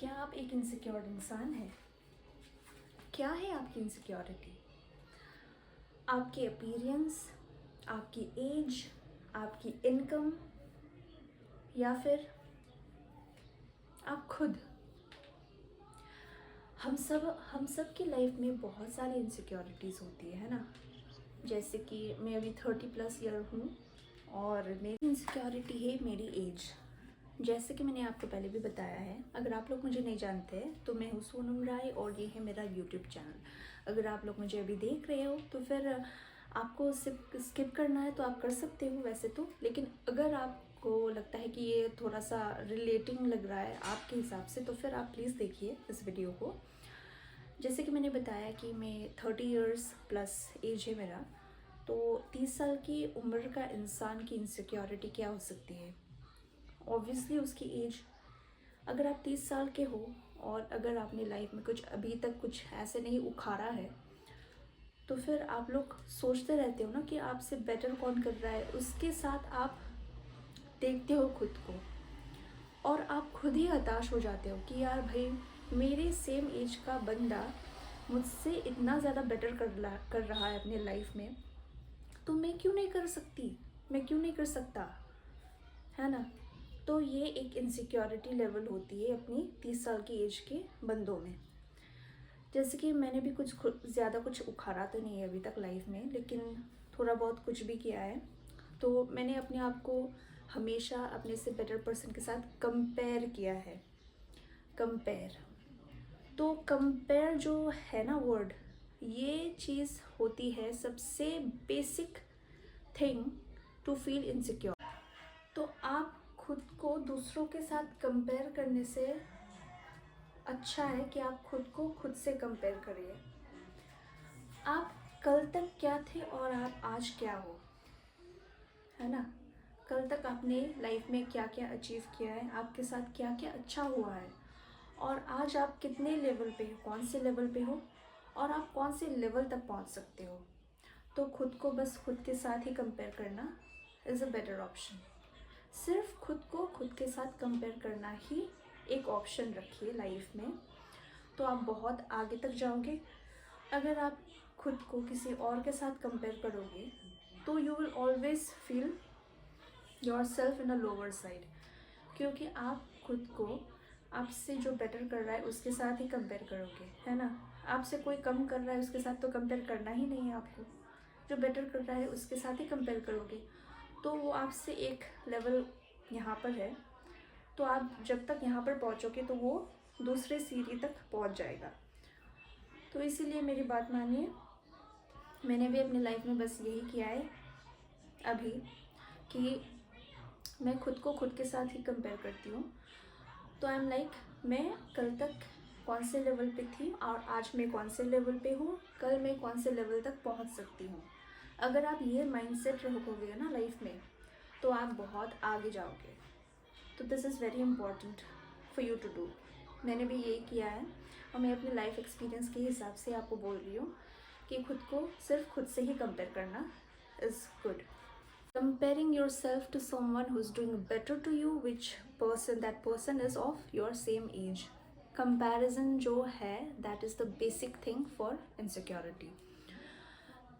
क्या आप एक इनसिक्योर इंसान हैं? क्या है आपकी इनसिक्योरिटी? आपके अपीयरेंस, आपकी एज, आपकी इनकम या फिर आप खुद? हम सब की लाइफ में बहुत सारी इनसिक्योरिटीज़ होती है ना। जैसे कि मैं अभी 30+ ईयर हूँ और मेरी इनसिक्योरिटी है मेरी एज। जैसे कि मैंने आपको पहले भी बताया है, अगर आप लोग मुझे नहीं जानते हैं तो मैं हूँ सोनम राय और ये है मेरा यूट्यूब चैनल। अगर आप लोग मुझे अभी देख रहे हो तो फिर आपको स्किप करना है तो आप कर सकते हो वैसे तो, लेकिन अगर आपको लगता है कि ये थोड़ा सा रिलेटिंग लग रहा है आपके हिसाब से तो फिर आप प्लीज़ देखिए इस वीडियो को। जैसे कि मैंने बताया कि मैं 30 इयर्स+ एज है मेरा, तो 30 साल की उम्र का इंसान की इनसिक्योरिटी क्या हो सकती है? ऑब्वियसली उसकी एज। अगर आप 30 साल के हो और अगर आपने लाइफ में कुछ अभी तक कुछ ऐसे नहीं उखाड़ा है तो फिर आप लोग सोचते रहते हो ना कि आपसे बेटर कौन कर रहा है, उसके साथ आप देखते हो खुद को और आप खुद ही हताश हो जाते हो कि यार भाई, मेरे सेम एज का बंदा मुझसे इतना ज़्यादा बेटर कर रहा है अपने लाइफ में, तो मैं क्यों नहीं कर सकती, मैं क्यों नहीं कर सकता, है ना। तो ये एक इनसिक्योरिटी लेवल होती है अपनी 30 साल की एज के बंदों में। जैसे कि मैंने भी कुछ ज़्यादा कुछ उखाड़ा तो नहीं है अभी तक लाइफ में, लेकिन थोड़ा बहुत कुछ भी किया है। तो मैंने अपने आप को हमेशा अपने से बेटर पर्सन के साथ कंपेयर किया है। कंपेयर, तो कंपेयर जो है ना वर्ड, ये चीज़ होती है सबसे basic thing to feel insecure. तो आप खुद को दूसरों के साथ कंपेयर करने से अच्छा है कि आप खुद को खुद से कंपेयर करिए। आप कल तक क्या थे और आप आज क्या हो, है ना। कल तक आपने लाइफ में क्या क्या अचीव किया है, आपके साथ क्या क्या अच्छा हुआ है, और आज आप कितने लेवल पे हो, कौन से लेवल पे हो और आप कौन से लेवल तक पहुंच सकते हो। तो खुद को बस खुद के साथ ही कंपेयर करना इज़ अ बेटर ऑप्शन। सिर्फ खुद को खुद के साथ कंपेयर करना ही एक ऑप्शन रखिए लाइफ में, तो आप बहुत आगे तक जाओगे। अगर आप खुद को किसी और के साथ कंपेयर करोगे तो you will always feel your self in a lower side, क्योंकि आप खुद को आपसे जो बेटर कर रहा है उसके साथ ही कंपेयर करोगे, है ना। आपसे कोई कम कर रहा है उसके साथ तो कंपेयर करना ही नहीं है आपको। जो बेटर कर रहा है उसके साथ ही कंपेयर करोगे, तो वो आपसे एक लेवल यहाँ पर है, तो आप जब तक यहाँ पर पहुँचोगे तो वो दूसरे सीढ़ी तक पहुँच जाएगा। तो इसीलिए मेरी बात मानिए, मैंने भी अपनी लाइफ में बस यही किया है अभी कि मैं खुद को खुद के साथ ही कंपेयर करती हूँ। तो आई एम लाइक, मैं कल तक कौन से लेवल पे थी और आज मैं कौन से लेवल पे हूँ, कल मैं कौन से लेवल तक पहुँच सकती हूँ। अगर आप ये माइंडसेट रखोगे ना लाइफ में तो आप बहुत आगे जाओगे। तो this is very important for you to do. मैंने भी यही किया है और मैं अपनी लाइफ एक्सपीरियंस के हिसाब से आपको बोल रही हूँ कि खुद को सिर्फ खुद से ही कंपेयर करना is good. Comparing yourself to someone who's doing better to you, which person that person is of your same age. Comparison जो है that is the basic thing for insecurity.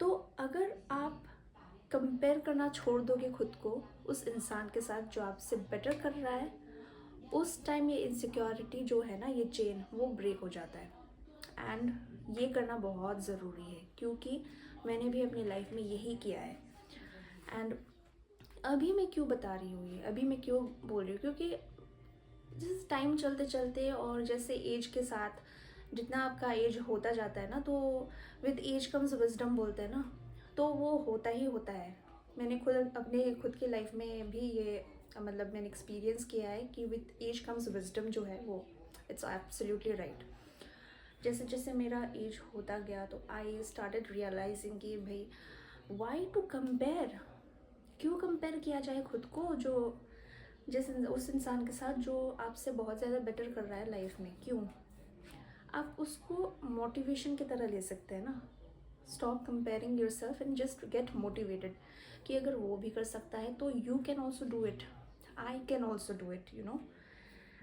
तो अगर आप कंपेयर करना छोड़ दोगे खुद को उस इंसान के साथ जो आपसे बेटर कर रहा है, उस टाइम ये इनसिक्योरिटी जो है ना, ये चेन वो ब्रेक हो जाता है। एंड ये करना बहुत ज़रूरी है क्योंकि मैंने भी अपनी लाइफ में यही किया है। एंड अभी मैं क्यों बता रही हूँ ये, अभी मैं क्यों बोल रही हूँ, क्योंकि जिस टाइम चलते चलते और जैसे एज के साथ जितना आपका एज होता जाता है ना, तो विद एज कम्स विजडम बोलते हैं ना, तो वो होता ही होता है। मैंने खुद की लाइफ में भी ये मतलब मैंने एक्सपीरियंस किया है कि विद एज कम्स विजडम जो है वो इट्स एब्सोल्युटली राइट। जैसे जैसे मेरा एज होता गया तो आई स्टार्टेड रियलाइजिंग कि भाई, वाई टू कंपेयर, क्यों कंपेयर किया जाए खुद को जो उस इंसान के साथ जो आपसे बहुत ज़्यादा बेटर कर रहा है लाइफ में। क्यों? आप उसको मोटिवेशन की तरह ले सकते हैं ना। Stop comparing your self and just get motivated कि अगर वो भी कर सकता है तो you can also do it, I can also do it, you know.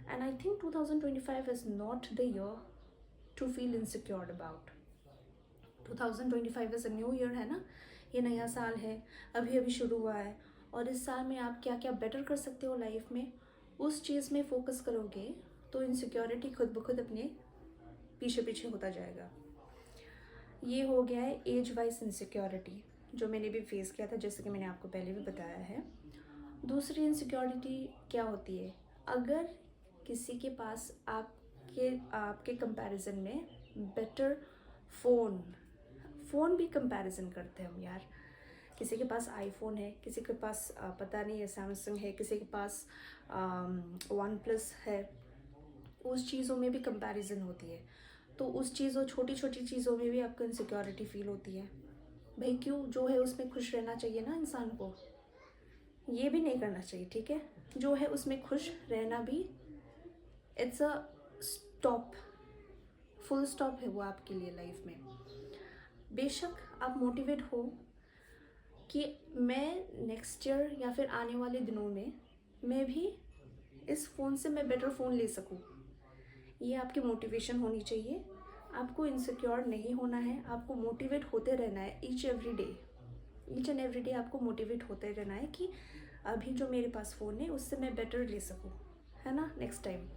And I think 2025 is not the year to feel insecure about. 2025 is a new year है ना, ये नया साल है, अभी अभी शुरू हुआ है, और इस साल में आप क्या क्या बेटर कर सकते हो लाइफ में, उस चीज़ में फोकस करोगे तो इनसिक्योरिटी खुद ब खुद अपने पीछे पीछे होता जाएगा। ये हो गया है एज वाइज इनसिक्योरिटी, जो मैंने भी फेस किया था, जैसे कि मैंने आपको पहले भी बताया है। दूसरी इनसिक्योरिटी क्या होती है, अगर किसी के पास आपके कंपैरिजन में बेटर फ़ोन भी कंपैरिजन करते हैं हम यार, किसी के पास आईफोन है, किसी के पास पता नहीं है सैमसंग है, किसी के पास वन प्लस है, उस चीज़ों में भी कंपैरिजन होती है। तो उस चीज़ों छोटी छोटी चीज़ों में भी आपको इनसिक्योरिटी फील होती है। भाई क्यों, जो है उसमें खुश रहना चाहिए ना इंसान को, ये भी नहीं करना चाहिए, ठीक है। जो है उसमें खुश रहना भी, it's a stop, full stop है वो आपके लिए लाइफ में। बेशक आप मोटिवेट हो कि मैं नेक्स्ट ईयर या फिर आने वाले दिनों में मैं भी इस फ़ोन से मैं बेटर फ़ोन ले सकूं, ये आपकी मोटिवेशन होनी चाहिए। आपको इनसिक्योर नहीं होना है, आपको मोटिवेट होते रहना है ईच एंड एवरी डे आपको मोटिवेट होते रहना है कि अभी जो मेरे पास फ़ोन है उससे मैं बेटर ले सकूं, है ना। Next time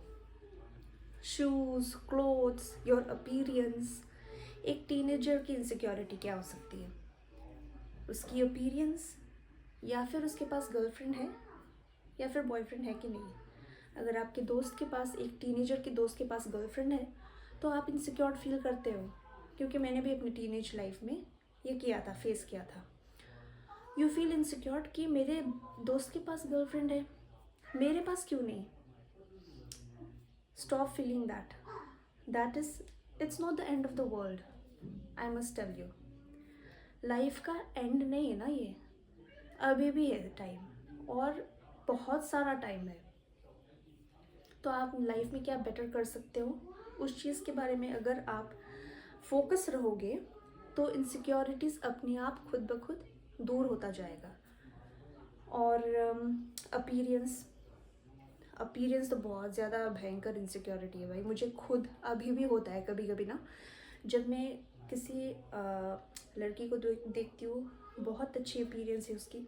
shoes, clothes, your appearance. एक टीनेजर की इनसिक्योरिटी क्या हो सकती है, उसकी अपीयरेंस, या फिर उसके पास गर्लफ्रेंड है या फिर बॉयफ्रेंड है कि नहीं। अगर आपके दोस्त के पास, एक टीनेजर के दोस्त के पास गर्लफ्रेंड है तो आप इनसिक्योर फील करते हो, क्योंकि मैंने भी अपनी टीनेज लाइफ में ये किया था, फेस किया था। यू फील इनसिक्योर कि मेरे दोस्त के पास गर्लफ्रेंड है, मेरे पास क्यों नहीं। Stop feeling that is, it's not the end of the world, I must tell you. Life का एंड नहीं है ना ये, अभी भी है टाइम, और बहुत सारा टाइम है। तो आप लाइफ में क्या बेटर कर सकते हो, उस चीज़ के बारे में अगर आप फोकस रहोगे तो इनसिक्योरिटीज़ अपने आप खुद ब खुद दूर होता जाएगा। और अपीयरेंस तो बहुत ज़्यादा भयंकर इनसिक्योरिटी है भाई। मुझे खुद अभी भी होता है कभी कभी ना, जब मैं किसी लड़की को देखती हूँ, बहुत अच्छी अपीयरेंस है उसकी,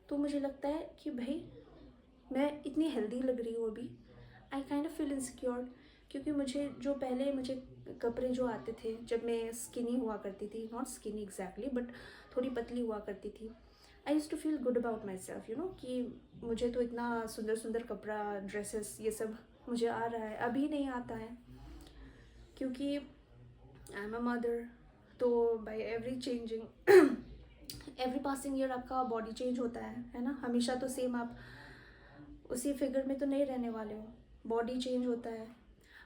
तो मुझे लगता है कि भाई मैं इतनी हेल्दी लग रही हूँ अभी, I kind of feel insecure. क्योंकि मुझे कपड़े जो आते थे जब मैं स्किनी हुआ करती थी, नॉट स्किनी एग्जैक्टली बट थोड़ी पतली हुआ करती थी, I used to feel good about myself, you know, कि मुझे तो इतना सुंदर सुंदर कपड़ा, ड्रेसेस, ये सब मुझे आ रहा है। अभी नहीं आता है क्योंकि आई एम अ मदर, तो बाई एवरी पासिंग ईयर आपका बॉडी चेंज होता है ना। हमेशा तो सेम आप उसी फिगर में तो नहीं रहने वाले हो, बॉडी चेंज होता है,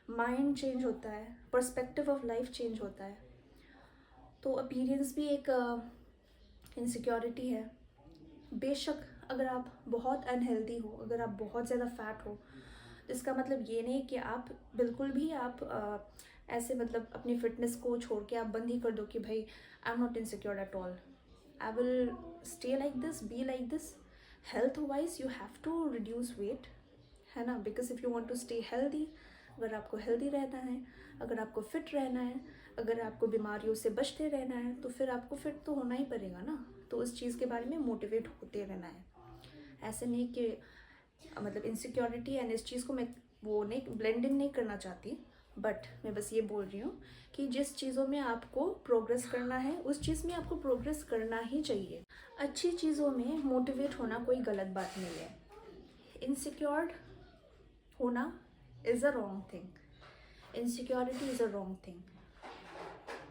माइंड चेंज होता है, पर्सपेक्टिव ऑफ लाइफ चेंज होता है। तो अपीयरेंस भी एक इनसिक्योरिटी है। बेशक अगर आप बहुत अनहेल्दी हो, अगर आप बहुत ज़्यादा फैट हो, तो इसका मतलब ये नहीं कि आप बिल्कुल भी आप ऐसे मतलब अपनी फिटनेस को छोड़ के आप बंद ही कर दो कि भाई I am not insecure at all, I will stay like this, be like this. Health wise you have to reduce weight, है ना, because if you want to stay healthy, अगर आपको हेल्दी रहना है, अगर आपको फिट रहना है, अगर आपको बीमारियों से बचते रहना है, तो फिर आपको फिट तो होना ही पड़ेगा ना। तो उस चीज़ के बारे में मोटिवेट होते रहना है। ऐसे नहीं कि मतलब इनसिक्योरिटी एंड इस चीज़ को मैं वो नहीं ब्लेंड इन नहीं करना चाहती, बट मैं बस ये बोल रही हूँ कि जिस चीज़ों में आपको प्रोग्रेस करना है उस चीज़ में आपको प्रोग्रेस करना ही चाहिए। अच्छी चीज़ों में मोटिवेट होना कोई गलत बात नहीं है। इनसिक्योर्ड होना is a wrong thing, insecurity is a wrong thing.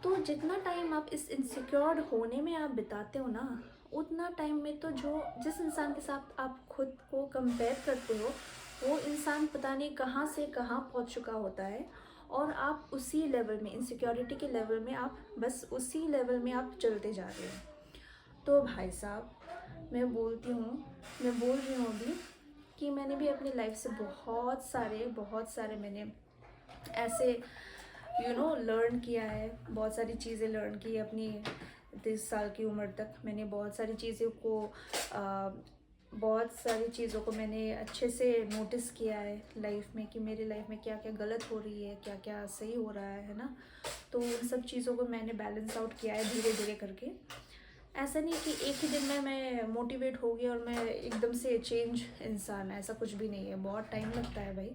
तो जितना टाइम आप इस इनसिक्योर्ड होने में आप बिताते हो ना, उतना टाइम में तो जिस इंसान के साथ आप खुद को कंपेयर करते हो, वो इंसान पता नहीं कहाँ से कहाँ पहुँच चुका होता है, और आप उसी लेवल में, इनसिक्योरिटी के लेवल में, आप बस उसी लेवल में आप चलते जा रहे हो। तो भाई साहब मैं बोल रही हूँ अभी कि मैंने भी अपनी लाइफ से बहुत सारे मैंने ऐसे लर्न किया है, बहुत सारी चीज़ें लर्न की है अपनी 30 साल की उम्र तक। मैंने बहुत सारी चीज़ों को बहुत सारी चीज़ों को मैंने अच्छे से नोटिस किया है लाइफ में कि मेरी लाइफ में क्या क्या गलत हो रही है, क्या क्या सही हो रहा है ना। तो उन सब चीज़ों को मैंने बैलेंस आउट किया है धीरे धीरे करके। ऐसा नहीं कि एक ही दिन में मैं मोटिवेट हो गई और मैं एकदम से चेंज इंसान, ऐसा कुछ भी नहीं है। बहुत टाइम लगता है भाई,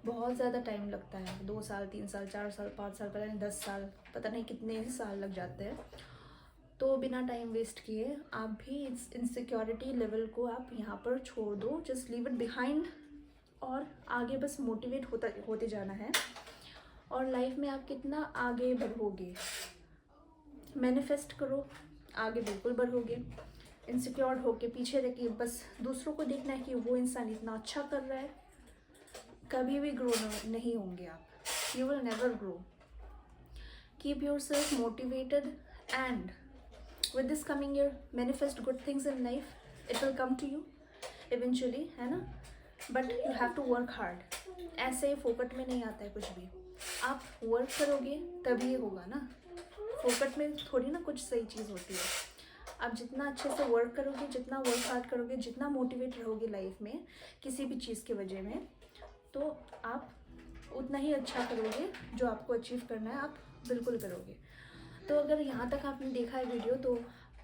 बहुत ज़्यादा टाइम लगता है। 2 साल, 3 साल, 4 साल, 5 साल, पता नहीं 10 साल, पता नहीं कितने ही साल लग जाते हैं। तो बिना टाइम वेस्ट किए आप भी इस इनसिक्योरिटी लेवल को आप यहाँ पर छोड़ दो, जस्ट लीव इट बिहाइंड, और आगे बस मोटिवेट होते जाना है। और लाइफ में आप कितना आगे बढ़ोगे, मैनिफेस्ट करो, आगे बिल्कुल बढ़ोगे। इनसिक्योर होके पीछे रह के बस दूसरों को देखना है कि वो इंसान इतना अच्छा कर रहा है, कभी भी ग्रो नहीं होंगे आप। You will never grow. Keep your self motivated and with this coming year manifest good things in life. It will come to you eventually, है ना। but you have to work hard. ऐसे ही फोकट में नहीं आता है कुछ भी, आप वर्क करोगे तभी ये होगा ना। फोकट में थोड़ी ना कुछ सही चीज़ होती है। आप जितना अच्छे से वर्क करोगे, जितना वर्क हार्ड करोगे, जितना मोटिवेट रहोगे लाइफ में किसी भी चीज़ की वजह में, तो आप उतना ही अच्छा करोगे। जो आपको अचीव करना है आप बिल्कुल करोगे। तो अगर यहाँ तक आपने देखा है वीडियो तो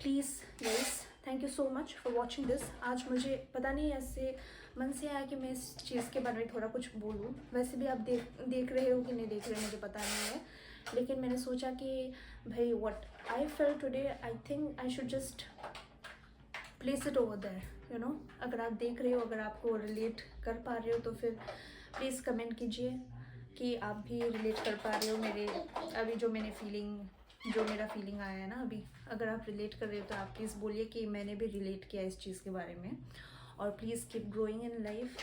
please guys, thank you so much for watching this. आज मुझे पता नहीं ऐसे मन से आया कि मैं इस चीज़ के बारे में थोड़ा कुछ बोलूँ। वैसे भी आप देख रहे हो कि नहीं देख रहे मुझे पता नहीं है, लेकिन मैंने सोचा कि भाई what I fail today, I think I should just place it over there, you know. अगर आप देख रहे हो, अगर आपको रिलेट कर पा रहे हो तो फिर प्लीज़ कमेंट कीजिए कि आप भी रिलेट कर पा रहे हो मेरे अभी जो मेरा फीलिंग आया है ना अभी। अगर आप रिलेट कर रहे हो तो आप प्लीज़ बोलिए कि मैंने भी रिलेट किया इस चीज़ के बारे में। और please keep growing in life.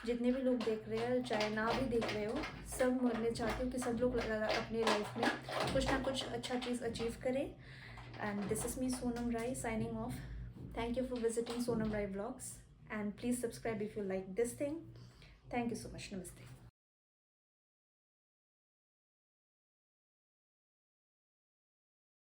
जितने भी लोग देख रहे हैं, चाहे ना भी देख रहे हो, सब मैं चाहती हूँ कि सब लोग अपने लाइफ में कुछ ना कुछ अच्छा चीज़ अचीव करें। And this is me Sonam Rai signing off. Thank you for visiting Sonam Rai Vlogs, and please subscribe if you like this thing. Thank you so much. Namaste.